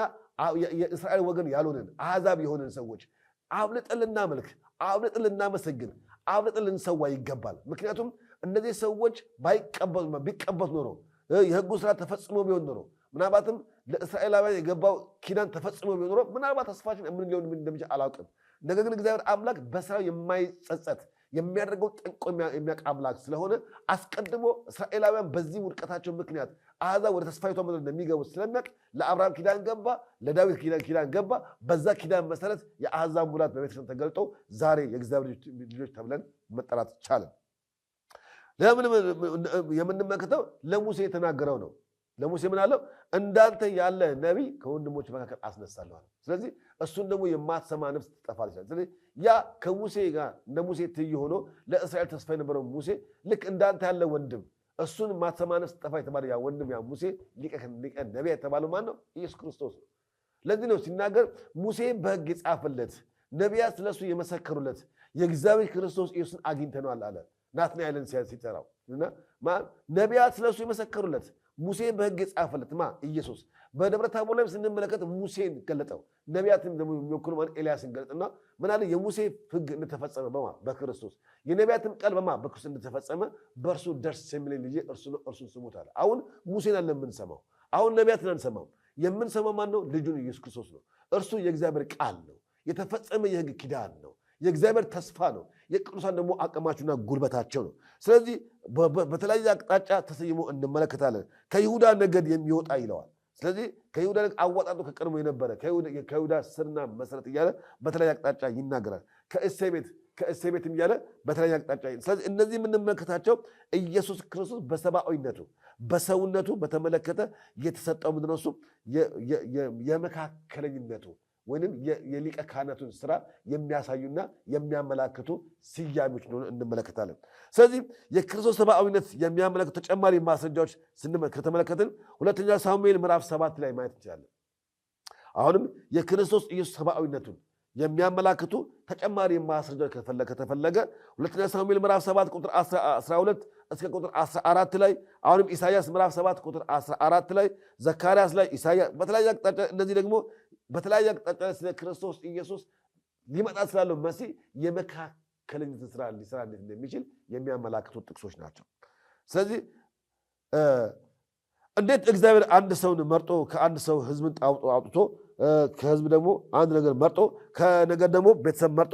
የእስራኤል ወገን ያልሆንን አሕዛብ የሆንን ሰዎች አብልጠን ልናመልክ፣ አብልጠን ልናመሰግን፣ አብልጠን ልንሰዋ ይገባል። ምክንያቱም እነዚህ ሰዎች ቢቀበሉ ኖሮ የሕጉ ስራ ተፈጽሞ ቢሆን ኖሮ ምናልባትም ለእስራኤላውያን የገባው ኪዳን ተፈጽሞ ቢኖር ምናልባት ተስፋችን ምን ሊሆን እንደሚችል አላውቅም። ነገር ግን እግዚአብሔር አምላክ በስራው የማይጸጸት የሚያደርገው ጠንቆ የሚያውቅ አምላክ ስለሆነ አስቀድሞ እስራኤላውያን በዚህ ውድቀታቸው ምክንያት አሕዛብ ወደ ተስፋይቷ ምድር እንደሚገቡ ስለሚያውቅ ለአብርሃም ኪዳን ገባ፣ ለዳዊት ኪዳን ገባ። በዛ ኪዳን መሰረት የአሕዛብ ሙላት በቤተክርስቲያን ተገልጦ ዛሬ የእግዚአብሔር ልጆች ተብለን መጠራት ቻለን። ለምን የምንመለከተው ለሙሴ የተናገረው ነው። ለሙሴ ምን አለው? እንዳንተ ያለ ነቢይ ከወንድሞች መካከል አስነሳለሁ አለ። ስለዚህ እሱን ደግሞ የማትሰማ ነፍስ ትጠፋለች። ስለዚህ ያ ከሙሴ ጋር እንደ ሙሴ ትይ ሆኖ ለእስራኤል ተስፋ የነበረው ሙሴ ልክ እንዳንተ ያለ ወንድም እሱን የማትሰማ ነፍስ ትጠፋ የተባለ ያ ወንድም ያ ሙሴ ሊቀ ነቢይ የተባለው ማን ነው? ኢየሱስ ክርስቶስ ነው። ለዚህ ነው ሲናገር ሙሴ በሕግ የጻፈለት ነቢያት ስለሱ የመሰከሩለት የእግዚአብሔር ክርስቶስ ኢየሱስን አግኝተነዋል አለ። ናትናኤልን ሲጠራው እና ነቢያት ስለሱ የመሰከሩለት ሙሴ በሕግ የጻፈለት ኢየሱስ በደብረ ታቦር ላይ ስንመለከት ሙሴን ገለጠው። ነቢያትን ደግሞ የሚወክሉ ኤልያስን ገለጠና ምን አለ? የሙሴ ሕግ እንደተፈጸመ በክርስቶስ የነቢያትን ቃል በክርስቶስ እንደተፈጸመ በእርሱ ደስ የሚለኝ ልጄ እርሱን ስሙት አለ። አሁን ሙሴን አለ የምንሰማው። አሁን ነቢያትን አንሰማው። የምንሰማው ማን ነው? ልጁን ኢየሱስ ክርስቶስ ነው። እርሱ የእግዚአብሔር ቃል ነው። የተፈጸመ የሕግ ኪዳን ነው። የእግዚአብሔር ተስፋ ነው። የቅዱሳን ደግሞ አቅማቸውና ጉልበታቸው ነው። ስለዚህ በተለያየ አቅጣጫ ተሰይሞ እንመለከታለን። ከይሁዳ ነገድ የሚወጣ ይለዋል። ስለዚህ ከይሁዳ አወጣጡ ከቀድሞ የነበረ ከይሁዳ ስርና መሰረት እያለ በተለያየ አቅጣጫ ይናገራል። ከእሴይ ቤትም እያለ በተለያየ አቅጣጫ። ስለዚህ እነዚህ የምንመለከታቸው ኢየሱስ ክርስቶስ በሰብአዊነቱ በሰውነቱ በተመለከተ የተሰጠው ምንድን ነው? እሱ የመካከለኝነቱ ወይም የሊቀ ካህናቱን ስራ የሚያሳዩና የሚያመላክቱ ስያሜዎች ነው እንመለከታለን። ስለዚህ የክርስቶስ ሰብአዊነት የሚያመለክቱ ተጨማሪ ማስረጃዎች ከተመለከትን ሁለተኛ ሳሙኤል ምዕራፍ 7 ላይ ማየት እንችላለን። አሁንም የክርስቶስ ኢየሱስ ሰብአዊነቱን የሚያመላክቱ ተጨማሪ ማስረጃዎች ከተፈለገ ሁለተኛ ሳሙኤል ምዕራፍ 7 ቁጥር 12 እስከ ቁጥር 14 ላይ፣ አሁንም ኢሳይያስ ምዕራፍ 7 ቁጥር 14 ላይ፣ ዘካርያስ ላይ፣ ኢሳይያስ በተለያየ አቅጣጫ እነዚህ ደግሞ በተለያየ አቅጣጫ ስለ ክርስቶስ ኢየሱስ ሊመጣ ስላለው መሲህ የመካከለኝነትን ስራ ሊሰራ እንዴት እንደሚችል የሚያመላክቱ ጥቅሶች ናቸው። ስለዚህ እንዴት እግዚአብሔር አንድ ሰውን መርጦ ከአንድ ሰው ህዝብን አውጥቶ ከህዝብ ደግሞ አንድ ነገር መርጦ ከነገር ደግሞ ቤተሰብ መርጦ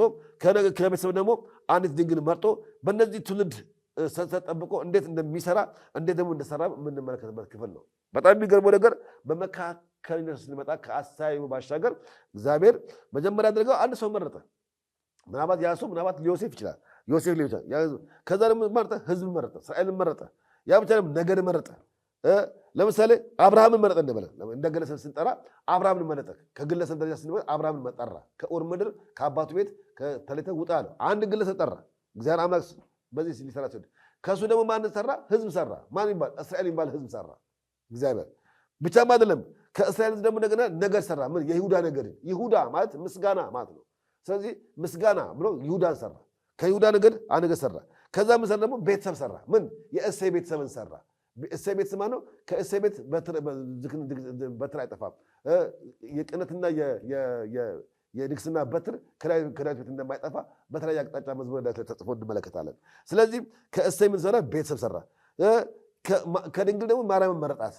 ከቤተሰብ ደግሞ አንዲት ድንግል መርጦ በእነዚህ ትውልድ ሰንሰለት ጠብቆ እንዴት እንደሚሰራ እንዴት ደግሞ እንደሰራ የምንመለከትበት ክፍል ነው። በጣም የሚገርመው ነገር በመካከለኝነት ስንመጣ ከአስተያዩ ባሻገር እግዚአብሔር መጀመሪያ ያደረገው አንድ ሰው መረጠ። ምናልባት ያ ሰው ምናልባት ዮሴፍ ይችላል፣ ዮሴፍ ሊሆን ይችላል። ከዛ ደግሞ መረጠ፣ ህዝብ መረጠ፣ እስራኤልን መረጠ። ያ ብቻ ደግሞ ነገድ መረጠ። ለምሳሌ አብርሃምን መረጠ እንደ ግለሰብ ስንጠራ አብርሃምን መረጠ። ከግለሰብ ደረጃ ስንመጣ አብርሃምን መጠራ። ከኡር ምድር ከአባቱ ቤት ተለይተህ ውጣ አለው። አንድ ግለሰብ ጠራ እግዚአብሔር አምላክ በዚህ ሊሰራ ሲሆን ከእሱ ደግሞ ማንን ሰራ? ህዝብ ሰራ። ማን ይባል? እስራኤል ይባል ህዝብ ሰራ እግዚአብሔር። ብቻም አይደለም ከእስራኤል ደግሞ እንደገና ነገድ ሰራ። ምን? የይሁዳ ነገድ። ይሁዳ ማለት ምስጋና ማለት ነው። ስለዚህ ምስጋና ብሎ ይሁዳን ሰራ። ከይሁዳ ነገድ አንድ ነገድ ሰራ። ከዛ ምሰር ደግሞ ቤተሰብ ሰራ። ምን? የእሴይ ቤተሰብን ሰራ። እሴይ ቤተሰብ ነው። ከእሴይ ቤት በትር አይጠፋም። የቅነትና የንግስና በትር ከዳዊት ቤት እንደማይጠፋ በተለያየ አቅጣጫ መዝሙረ ዳዊት ላይ ተጽፎ እንመለከታለን። ስለዚህ ከእሴይ ምን ሰራ? ቤተሰብ ሰራ። ከድንግል ደግሞ ማርያምን መረጣት።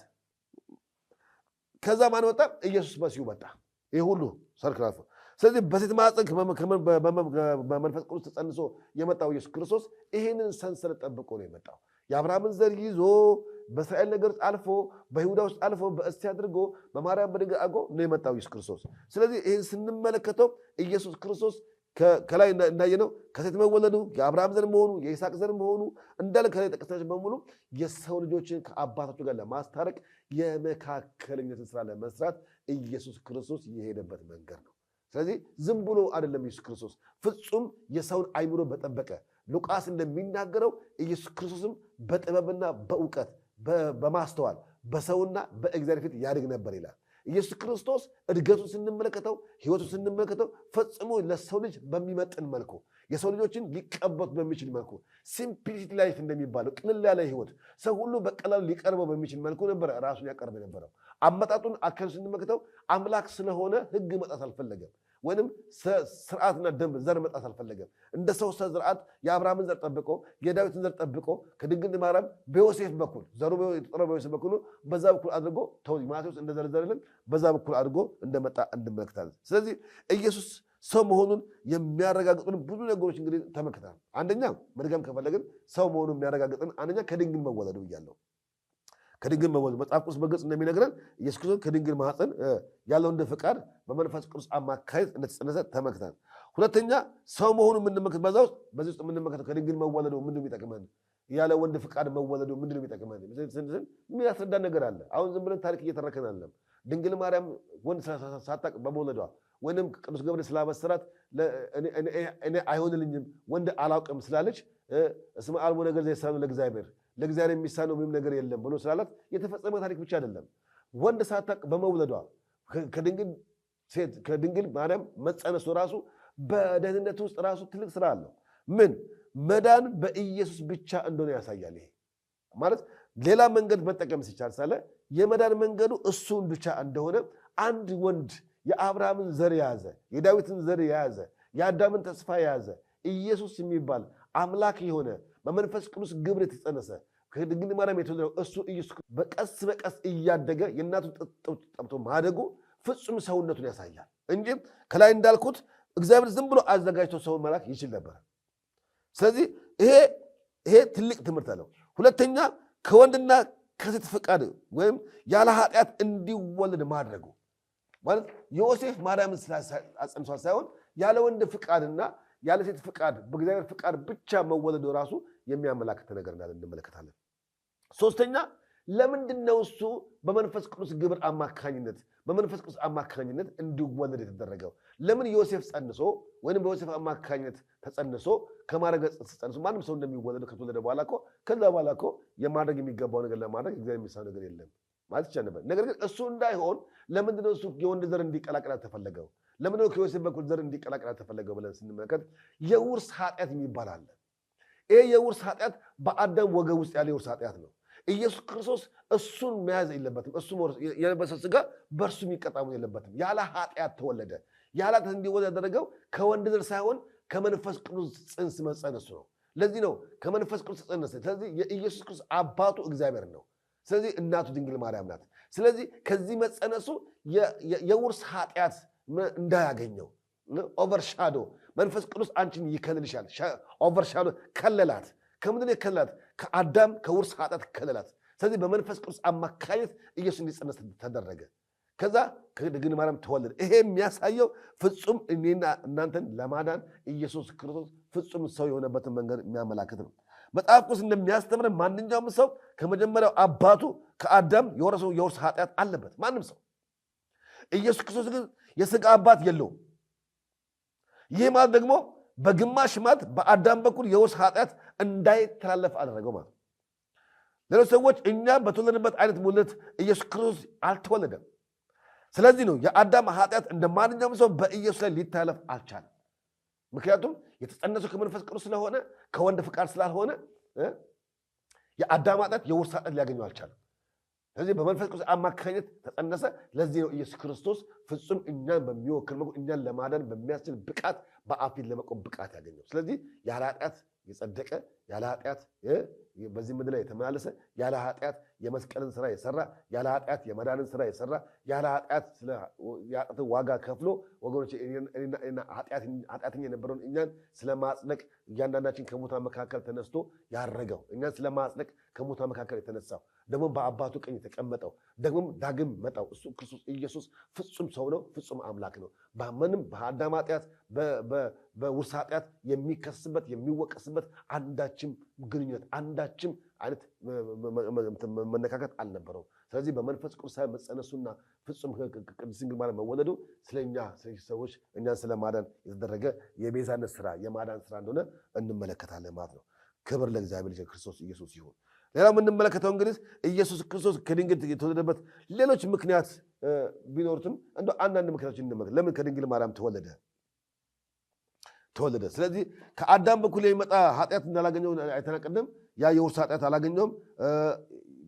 ከዛ ማን ወጣ? ኢየሱስ መሲሁ መጣ። ይህ ሁሉ ሰርክላፎ። ስለዚህ በሴት ማኅፀን በመንፈስ ቅዱስ ተጸንሶ የመጣው ኢየሱስ ክርስቶስ ይህንን ሰንሰለት ጠብቆ ነው የመጣው። የአብርሃምን ዘር ይዞ በእስራኤል ነገር ውስጥ አልፎ በይሁዳ ውስጥ አልፎ በእሴይ አድርጎ በማርያም በድንግል አድርጎ ነው የመጣው ኢየሱስ ክርስቶስ። ስለዚህ ይህን ስንመለከተው ኢየሱስ ክርስቶስ ከላይ እንዳየነው ከሴት መወለዱ የአብርሃም ዘር መሆኑ የይስሐቅ ዘር መሆኑ እንዳለ ከላይ ጠቀስናቸው በሙሉ የሰው ልጆችን ከአባታቸው ጋር ለማስታረቅ የመካከለኝነትን ስራ ለመስራት ኢየሱስ ክርስቶስ የሄደበት መንገድ ነው። ስለዚህ ዝም ብሎ አይደለም ኢየሱስ ክርስቶስ ፍጹም የሰውን አይምሮ በጠበቀ ሉቃስ እንደሚናገረው ኢየሱስ ክርስቶስም በጥበብና በእውቀት በማስተዋል በሰውና በእግዚአብሔር ፊት ያድግ ነበር ይላል። ኢየሱስ ክርስቶስ እድገቱን ስንመለከተው ህይወቱን ስንመለከተው ፈጽሞ ለሰው ልጅ በሚመጥን መልኩ የሰው ልጆችን ሊቀበሉት በሚችል መልኩ ሲምፕሊሲቲ ላይፍ እንደሚባለው ቅልል ያለ ህይወት ሰው ሁሉ በቀላሉ ሊቀርበው በሚችል መልኩ ነበር ራሱን ያቀርብ የነበረው። አመጣጡን አካል ስንመለከተው አምላክ ስለሆነ ህግ መጣት አልፈለገም። ወይንም ስርዓትና ደንብ ዘር መጣት አልፈለገም። እንደ ሰው ስርዓት የአብርሃምን ዘር ጠብቆ የዳዊትን ዘር ጠብቆ ከድንግል ማርያም በዮሴፍ በኩል ዘሩ የተጠራው በዮሴፍ በኩል በዛ በኩል አድርጎ ማቴዎስ እንደዘረዘረልን በዛ በኩል አድርጎ እንደመጣ እንመለከታለን። ስለዚህ ኢየሱስ ሰው መሆኑን የሚያረጋግጡን ብዙ ነገሮች እንግዲህ ተመልክተናል። አንደኛ መድገም ከፈለግን ሰው መሆኑን የሚያረጋግጥን አንደኛ ከድንግል መወለዱ ብያለሁ። ከድንግል መወለዱ መጽሐፍ ቅዱስ በግልጽ እንደሚነግረን ኢየሱስ ክርስቶስ ከድንግል ማኅፀን ያለውን ፈቃድ በመንፈስ ቅዱስ አማካይነት እንደተጸነሰ ተመልክተናል። ሁለተኛ ሰው መሆኑን የምንመለከት በዚህ ውስጥ የምንመለከተው ከድንግል መወለዱ ምንድን ነው የሚጠቅመን? ያለ ወንድ ፈቃድ መወለዱ ምንድን ነው የሚጠቅመን? የሚያስረዳን ነገር አለ። አሁን ዝም ብለን ታሪክ እየተረከን አይደለም። ድንግል ማርያም ወንድ ሳታውቅ በመውለዷ ወይንም ቅዱስ ገብርኤል ስላበሰራት እኔ አይሆንልኝም ወንድ አላውቅም ስላለች እስመ አልቦ ነገር ዘይሳነው ለእግዚአብሔር የሚሳነው ምንም ነገር የለም ብሎ ስላላት የተፈጸመ ታሪክ ብቻ አይደለም። ወንድ ሳታውቅ በመውለዷ ከድንግል ማርያም መጸነሱ ራሱ በደህንነት ውስጥ ራሱ ትልቅ ስራ አለው። ምን መዳን በኢየሱስ ብቻ እንደሆነ ያሳያል። ይሄ ማለት ሌላ መንገድ መጠቀም ሲቻል ሳለ የመዳን መንገዱ እሱን ብቻ እንደሆነ አንድ ወንድ የአብርሃምን ዘር የያዘ የዳዊትን ዘር የያዘ የአዳምን ተስፋ የያዘ ኢየሱስ የሚባል አምላክ የሆነ በመንፈስ ቅዱስ ግብር የተጸነሰ ከድንግል ማርያም የተወለደው እሱ ኢየሱስ በቀስ በቀስ እያደገ የእናቱን ጡት ጠብቶ ማደጉ ፍጹም ሰውነቱን ያሳያል እንጂ ከላይ እንዳልኩት እግዚአብሔር ዝም ብሎ አዘጋጅቶ ሰውን መላክ ይችል ነበር። ስለዚህ ይሄ ትልቅ ትምህርት አለው። ሁለተኛ ከወንድና ከሴት ፈቃድ ወይም ያለ ኃጢአት እንዲወለድ ማድረጉ ማለት ዮሴፍ ማርያምን አጸንሷል ሳይሆን ያለ ወንድ ፍቃድና ያለ ሴት ፍቃድ በእግዚአብሔር ፍቃድ ብቻ መወለዱ ራሱ የሚያመላክት ነገር እንዳለ እንመለከታለን። ሶስተኛ ለምንድነው እሱ በመንፈስ ቅዱስ ግብር አማካኝነት በመንፈስ ቅዱስ አማካኝነት እንዲወለድ የተደረገው? ለምን ዮሴፍ ጸንሶ ወይንም በዮሴፍ አማካኝነት ተጸንሶ ከማድረግ ተጸንሶ ማንም ሰው እንደሚወለድ ከተወለደ በኋላ እኮ ከዛ በኋላ እኮ የማድረግ የሚገባው ነገር ለማድረግ እግዚአብሔር የሚሳነው ነገር የለም ማለት ይቻላል ነበር። ነገር ግን እሱ እንዳይሆን ለምንድነው እሱ የወንድ ዘር እንዲቀላቀል ተፈለገው? ለምንድነው ከዮሴፍ በኩል ዘር እንዲቀላቀል ተፈለገው ብለን ስንመለከት የውርስ ኃጢአት የሚባል አለ። ይሄ የውርስ ኃጢአት በአዳም ወገብ ውስጥ ያለ የውርስ ኃጢአት ነው። ኢየሱስ ክርስቶስ እሱን መያዝ የለበትም። እሱ የለበሰው ሥጋ በእርሱ የሚቀጣሙ የለበትም። ያለ ኃጢአት ተወለደ። ያለ ኃጢአት እንዲወለድ ያደረገው ከወንድ ዘር ሳይሆን ከመንፈስ ቅዱስ ጽንስ መጸነሱ ነው። ለዚህ ነው ከመንፈስ ቅዱስ ተጸነሰ። ስለዚህ የኢየሱስ ክርስቶስ አባቱ እግዚአብሔር ነው። ስለዚህ እናቱ ድንግል ማርያም ናት። ስለዚህ ከዚህ መጸነሱ የውርስ ኃጢአት እንዳያገኘው ኦቨርሻዶ መንፈስ ቅዱስ አንቺን ይከልልሻል። ኦቨርሻዶ ከለላት። ከምንድን የከለላት? ከአዳም ከውርስ ኃጢአት ከለላት። ስለዚህ በመንፈስ ቅዱስ አማካኝነት ኢየሱስ እንዲጸነስ ተደረገ። ከዛ ከድንግል ማርያም ተወለደ። ይሄ የሚያሳየው ፍጹም እኔና እናንተን ለማዳን ኢየሱስ ክርስቶስ ፍጹም ሰው የሆነበትን መንገድ የሚያመላክት ነው። መጽሐፍ ቅዱስ እንደሚያስተምረን ማንኛውም ሰው ከመጀመሪያው አባቱ ከአዳም የወረሰው የውርስ ኃጢአት አለበት። ማንም ሰው። ኢየሱስ ክርስቶስ ግን የሥጋ አባት የለውም። ይህ ማለት ደግሞ በግማሽ ማለት በአዳም በኩል የውርስ ኃጢአት እንዳይተላለፍ አደረገው ማለት። ሌሎች ሰዎች እኛ በተወለድንበት አይነት ሙለት ኢየሱስ ክርስቶስ አልተወለደም። ስለዚህ ነው የአዳም ኃጢአት እንደ ማንኛውም ሰው በኢየሱስ ላይ ሊተላለፍ አልቻለም። ምክንያቱም የተጸነሰው ከመንፈስ ቅዱስ ስለሆነ ከወንድ ፍቃድ ስላልሆነ የአዳም ኃጢአት የውርስ ኃጢአት ሊያገኘው አልቻለም። ስለዚህ በመንፈስ ቅዱስ አማካኝነት ተጸነሰ። ለዚህ ነው ኢየሱስ ክርስቶስ ፍጹም እኛን በሚወክል መልኩ እኛን ለማዳን በሚያስችል ብቃት በአብ ፊት ለመቆም ብቃት ያገኘው። ስለዚህ ያለ ኃጢአት የጸደቀ ያለ ኃጢአት በዚህ ምድር ላይ የተመላለሰ ያለ ኃጢአት የመስቀልን ስራ የሰራ ያለ ኃጢአት የመዳንን ስራ የሰራ ያለ ኃጢአት የኃጢአትን ዋጋ ከፍሎ ወገኖች ኃጢአተኛ የነበረውን እኛን ስለማጽደቅ እያንዳንዳችን ከሙታን መካከል ተነስቶ ያረገው እኛን ስለማጽደቅ ከሙታን መካከል የተነሳው ደግሞ በአባቱ ቀኝ የተቀመጠው ደግሞም ዳግም መጣው እሱ ክርስቶስ ኢየሱስ ፍጹም ሰው ነው፣ ፍጹም አምላክ ነው። በምንም በአዳም ኃጢአት በውርስ ኃጢአት የሚከስበት የሚወቀስበት አንዳችም ግንኙነት አንዳችም አይነት መነካከት አልነበረው። ስለዚህ በመንፈስ ቅዱስ መጸነሱና ፍጹም ቅድስት ድንግል ማርያም መወለዱ ስለኛ ሰዎች እኛን ስለማዳን የተደረገ የቤዛነት ስራ የማዳን ስራ እንደሆነ እንመለከታለን ማለት ነው። ክብር ለእግዚአብሔር ልጅ ክርስቶስ ኢየሱስ ይሁን። ሌላ የምንመለከተው እንግዲህ ኢየሱስ ክርስቶስ ከድንግል የተወለደበት ሌሎች ምክንያት ቢኖሩትም እንደ አንዳንድ ምክንያቶች እንመለከት። ለምን ከድንግል ማርያም ተወለደ? ስለዚህ ከአዳም በኩል የሚመጣ ኃጢአት እንዳላገኘው አይተናቀደም። ያ የውርስ ኃጢአት አላገኘውም።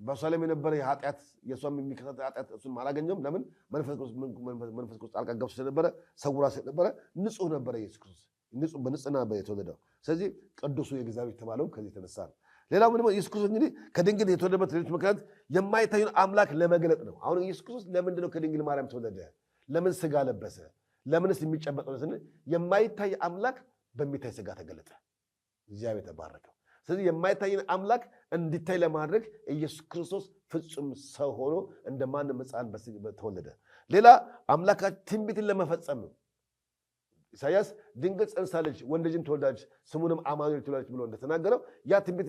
በሷለም የነበረ የኃጢአት የሷም የሚከታተል ኃጢአት እሱን አላገኘም። ለምን? መንፈስ ቅዱስ ጣልቃ ገብቶ ስለነበረ ሰውራ ስለነበረ ንጹህ ነበረ ኢየሱስ ክርስቶስ ንጹህ በንጽህና የተወለደው። ስለዚህ ቅዱሱ የእግዚአብሔር የተባለው ከዚህ የተነሳ ነው። ሌላው ምንድነው? ኢየሱስ ክርስቶስ እንግዲህ ከድንግል የተወለደበት ሌሎች ምክንያት የማይታዩን አምላክ ለመግለጥ ነው። አሁን ኢየሱስ ክርስቶስ ለምንድነው ከድንግል ማርያም ተወለደ? ለምን ስጋ ለበሰ? ለምንስ የሚጨበጠው ስንል የማይታይ አምላክ በሚታይ ስጋ ተገለጠ። እግዚአብሔር ተባረከው። ስለዚህ የማይታይን አምላክ እንዲታይ ለማድረግ ኢየሱስ ክርስቶስ ፍጹም ሰው ሆኖ እንደማንም ሕፃን ተወለደ። ሌላ አምላካችን ትንቢትን ለመፈጸም ነው። ኢሳይያስ ድንግል ጸንሳለች ወንድ ልጅን ትወልዳለች ስሙንም አማኑኤል ትላለች ብሎ እንደተናገረው ያ ትንቢት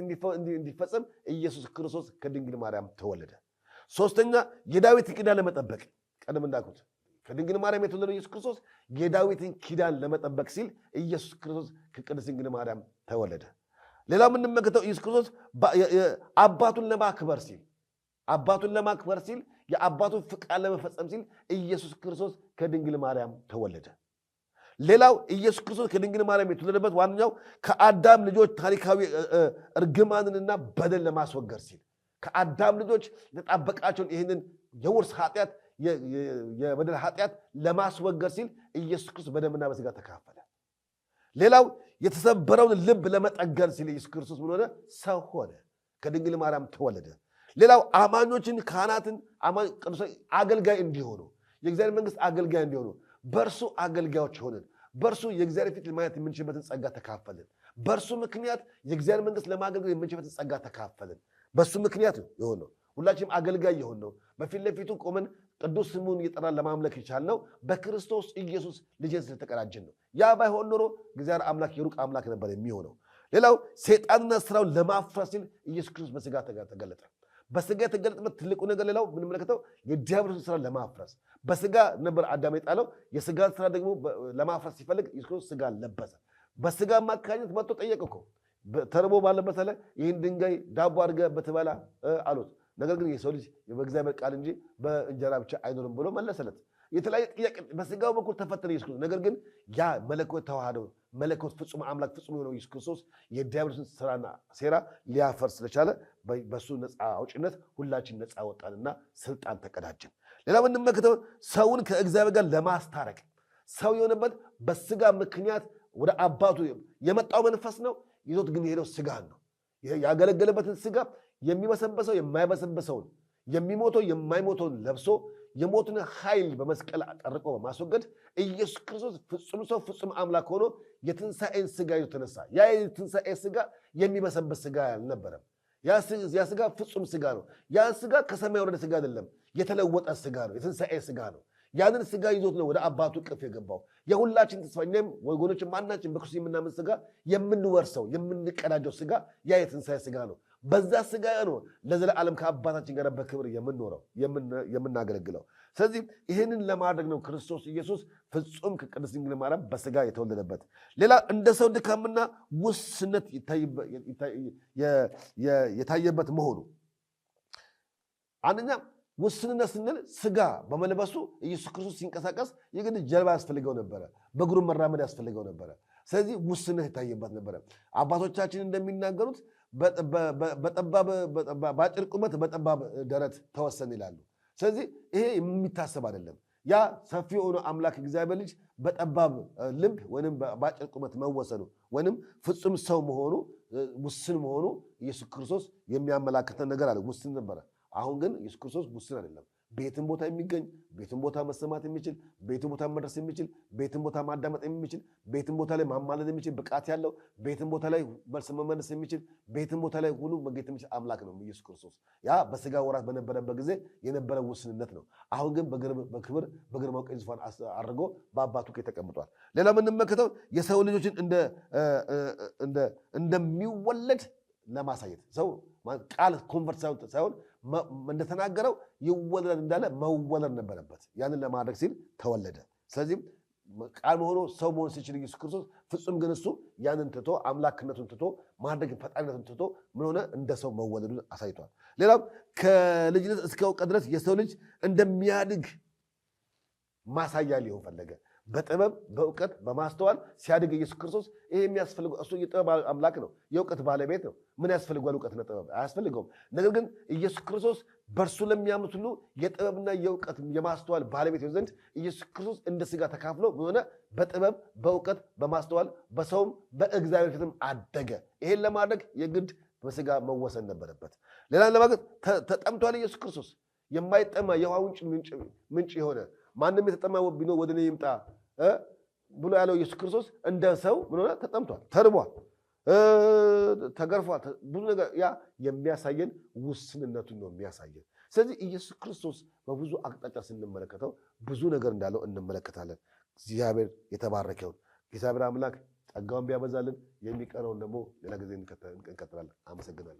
እንዲፈጸም ኢየሱስ ክርስቶስ ከድንግል ማርያም ተወለደ። ሶስተኛ የዳዊትን ኪዳን ለመጠበቅ ቀደም እንዳልኩት ከድንግል ማርያም የተወለደው ኢየሱስ ክርስቶስ የዳዊትን ኪዳን ለመጠበቅ ሲል ኢየሱስ ክርስቶስ ከቅድስት ድንግል ማርያም ተወለደ። ሌላው የምንመለከተው ኢየሱስ ክርስቶስ አባቱን ለማክበር ሲል የአባቱን ፍቃድ ለመፈጸም ሲል ኢየሱስ ክርስቶስ ከድንግል ማርያም ተወለደ። ሌላው ኢየሱስ ክርስቶስ ከድንግል ማርያም የተወለደበት ዋነኛው ከአዳም ልጆች ታሪካዊ እርግማንንና በደል ለማስወገድ ሲል ከአዳም ልጆች የተጣበቃቸውን ይህንን የውርስ ኃጢአት የበደል ኃጢአት ለማስወገድ ሲል ኢየሱስ ክርስቶስ በደምና በሥጋ ተካፈለ። ሌላው የተሰበረውን ልብ ለመጠገን ሲል ኢየሱስ ክርስቶስ ምን ሆነ? ሰው ሆነ፣ ከድንግል ማርያም ተወለደ። ሌላው አማኞችን ካህናትን አገልጋይ እንዲሆኑ የእግዚአብሔር መንግስት አገልጋይ እንዲሆኑ በእርሱ አገልጋዮች ሆንን። በእርሱ የእግዚአብሔር ፊት ለማየት የምንችልበትን ጸጋ ተካፈልን። በእርሱ ምክንያት የእግዚአብሔር መንግስት ለማገልገል የምንችልበትን ጸጋ ተካፈልን። በእሱ ምክንያት የሆነው ሁላችንም አገልጋይ የሆነው በፊት ለፊቱ ቆመን ቅዱስ ስሙን እየጠራን ለማምለክ የቻልነው በክርስቶስ ኢየሱስ ልጅን ስለተቀዳጀን ነው። ያ ባይሆን ኖሮ እግዚአብሔር አምላክ የሩቅ አምላክ ነበር የሚሆነው። ሌላው ሰይጣንና ስራውን ለማፍረስ ሲል ኢየሱስ ክርስቶስ በሥጋ ተገለጠ። በሥጋ የተገለጠበት ትልቁ ነገር ሌላው የምንመለከተው የዲያብሎስን ስራ ለማፍረስ በሥጋ ነበር አዳም የጣለው። የሥጋ ስራ ደግሞ ለማፍረስ ሲፈልግ ኢየሱስ ክርስቶስ ሥጋ ለበሰ። በሥጋ አማካኝነት መጥቶ ጠየቀው እኮ ተርቦ ባለበት ላይ ይህን ድንጋይ ዳቦ አድርገህ ብትበላ አሉት። ነገር ግን የሰው ልጅ በእግዚአብሔር ቃል እንጂ በእንጀራ ብቻ አይኖርም ብሎ መለሰለት። የተለያየ ጥያቄ በሥጋው በኩል ተፈተነ ኢየሱስ ክርስቶስ። ነገር ግን ያ መለኮት ተዋህደው መለኮት ፍጹም አምላክ ፍጹም የሆነው ኢየሱስ ክርስቶስ የዲያብሎስን ስራና ሴራ ሊያፈርስ ስለቻለ በሱ ነፃ አውጭነት ሁላችን ነፃ ወጣንና ስልጣን ተቀዳጀን። ሌላ የምንመለከተው ሰውን ከእግዚአብሔር ጋር ለማስታረቅ ሰው የሆነበት በሥጋ ምክንያት ወደ አባቱ የመጣው መንፈስ ነው። ይዞት ግን የሄደው ሥጋን ነው። ያገለገለበትን ሥጋ የሚበሰበሰው የማይበሰበሰውን የሚሞተው የማይሞተውን ለብሶ የሞትን ኃይል በመስቀል ጠርቆ በማስወገድ ኢየሱስ ክርስቶስ ፍጹም ሰው ፍጹም አምላክ ሆኖ የትንሣኤን ሥጋ ይዞ ተነሳ። ያ የትንሣኤ ሥጋ የሚበሰበስ ሥጋ አልነበረም። ያ ሥጋ ፍጹም ሥጋ ነው። ያ ሥጋ ከሰማይ የወረደ ሥጋ አይደለም፣ የተለወጠ ሥጋ ነው። የትንሣኤ ሥጋ ነው። ያንን ሥጋ ይዞት ነው ወደ አባቱ እቅፍ የገባው። የሁላችን ተስፋ እኛም ወገኖች ማናችን በክርስቶስ የምናምን ሥጋ የምንወርሰው የምንቀዳጀው ሥጋ ያ የትንሣኤ ሥጋ ነው። በዛ ሥጋ ነው ለዘላለም ከአባታችን ጋር በክብር የምንኖረው የምናገለግለው። ስለዚህ ይህንን ለማድረግ ነው ክርስቶስ ኢየሱስ ፍጹም ከቅድስት ድንግል ማርያም በሥጋ የተወለደበት። ሌላ እንደ ሰው ድካምና ውስንነት የታየበት መሆኑ አንደኛ ውስንነት ስንል ሥጋ በመልበሱ ኢየሱስ ክርስቶስ ሲንቀሳቀስ የግድ ጀልባ ያስፈልገው ነበረ፣ በእግሩ መራመድ ያስፈልገው ነበረ። ስለዚህ ውስንነት የታየበት ነበረ። አባቶቻችን እንደሚናገሩት በአጭር ቁመት በጠባብ ደረት ተወሰን ይላሉ። ስለዚህ ይሄ የሚታሰብ አይደለም። ያ ሰፊ የሆነ አምላክ እግዚአብሔር ልጅ በጠባብ ልብ ወይም በአጭር ቁመት መወሰኑ ወይም ፍጹም ሰው መሆኑ ውስን መሆኑ ኢየሱስ ክርስቶስ የሚያመላክተን ነገር አለ። ውስን ነበረ። አሁን ግን ኢየሱስ ክርስቶስ ውስን አይደለም። ቤትን ቦታ የሚገኝ ቤትን ቦታ መሰማት የሚችል ቤትን ቦታ መድረስ የሚችል ቤትን ቦታ ማዳመጥ የሚችል ቤትን ቦታ ላይ ማማለድ የሚችል ብቃት ያለው ቤትን ቦታ ላይ መልስ መመለስ የሚችል ቤትን ቦታ ላይ ሁሉ መገኘት የሚችል አምላክ ነው ኢየሱስ ክርስቶስ። ያ በሥጋ ወራት በነበረበት ጊዜ የነበረ ውስንነት ነው። አሁን ግን በክብር በግርማው ቀኝ ዙፋን አድርጎ በአባቱ ቀኝ ተቀምጧል። ሌላ የምንመለከተው የሰው ልጆችን እንደሚወለድ ለማሳየት ሰው ቃል ኮንቨርት ሳይሆን እንደተናገረው ይወለድ እንዳለ መወለድ ነበረበት። ያንን ለማድረግ ሲል ተወለደ። ስለዚህም ቃል ሆኖ ሰው መሆን ሲችል ኢየሱስ ክርስቶስ ፍጹም ግን እሱ ያንን ትቶ አምላክነቱን ትቶ ማድረግን ፈጣሪነቱን ትቶ ምን ሆነ? እንደ ሰው መወለዱን አሳይቷል። ሌላው ከልጅነት እስከ እውቀት ድረስ የሰው ልጅ እንደሚያድግ ማሳያ ሊሆን ፈለገ። በጥበብ በእውቀት በማስተዋል ሲያድግ ኢየሱስ ክርስቶስ ይሄ የሚያስፈልገው እሱ የጥበብ አምላክ ነው፣ የእውቀት ባለቤት ነው። ምን ያስፈልገዋል? እውቀትና ጥበብ አያስፈልገውም። ነገር ግን ኢየሱስ ክርስቶስ በእርሱ ለሚያምኑት ሁሉ የጥበብና የእውቀት የማስተዋል ባለቤት ዘንድ ኢየሱስ ክርስቶስ እንደ ሥጋ ተካፍሎ ሆነ በጥበብ በእውቀት በማስተዋል በሰውም በእግዚአብሔር ፊትም አደገ። ይሄን ለማድረግ የግድ በሥጋ መወሰን ነበረበት። ሌላ ለማድረግ ተጠምቷል ኢየሱስ ክርስቶስ። የማይጠማ የውሃ ምንጭ የሆነ ማንም የተጠማ ቢኖር ወደ እኔ ይምጣ ብሎ ያለው ኢየሱስ ክርስቶስ እንደ ሰው ምን ሆነ? ተጠምቷል፣ ተርቧል፣ ተገርፏል። ብዙ ነገር ያ የሚያሳየን ውስንነቱን ነው የሚያሳየን። ስለዚህ ኢየሱስ ክርስቶስ በብዙ አቅጣጫ ስንመለከተው ብዙ ነገር እንዳለው እንመለከታለን። እግዚአብሔር የተባረከውን እግዚአብሔር አምላክ ጸጋውን ቢያበዛልን የሚቀረውን ደግሞ ሌላ ጊዜ እንቀጥላለን። አመሰግናለሁ።